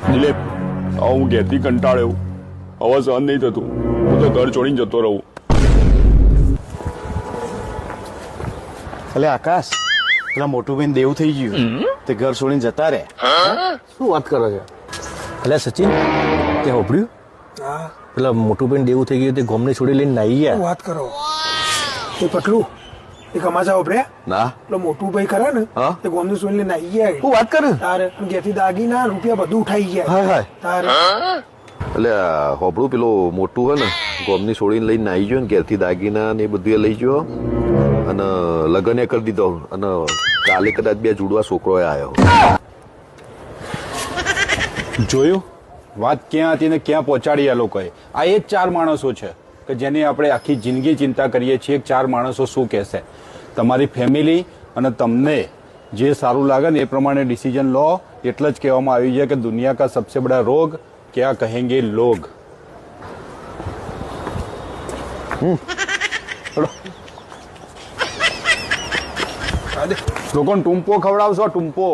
દિલીપ, હું ઘેરથી કંટાળ્યો, હવે સહન નહીં થતું, હું તો ઘર છોડીને જતો રહું. એટલે આકાશ, પેલા મોટું બેન દેવું થઈ ગયું તે ઘર છોડીને જતા રે. શું વાત કરો છો? એટલે સચિન, તે હોભળ્યું? પેલા મોટું બેન દેવું થઈ ગયું તે ગોમને છોડી લઈને નાઈ ગયા. વાત કરો એ પટલું એ કમાસા ઉભરે ના પેલો મોટું ભાઈ ખરા ને તે ગોમનું સોઈને નાઈ ગયા. શું વાત કરે? તારે ઘેરથી દાગીના રૂપિયા બધું ઉઠાઈ ગયા. હાય હાય. તારે એટલે હોપડું પેલું મોટું હોય ને ગોમની છોડીને લઈને નાઈ ગયો ને ઘેરથી દાગીના ને એ બધું લઈ ગયો અને લગ્ન એ કરી દીધો અને કાલે કદાચ 2 જુડવા છોકરો આવ્યો. જોયું વાત ક્યાં હતી ને ક્યાં પહોંચાડી આ લોકોએ. આ એ જ 4 માણસો છે કે જેની આપણે આખી જિંદગી ચિંતા કરીએ છીએ કે 4 માણસો શું કહેશે. તમારી ફેમિલી અને તમને જે સારું લાગે ને એ પ્રમાણે ડિસિઝન લો. એટલે જ કહેવામાં આવી છે કે દુનિયા કા સબસે બડા રોગ क्या कहेंगे लोग. લોકોને ટૂંપો ખવડાવશો, ટૂંપો.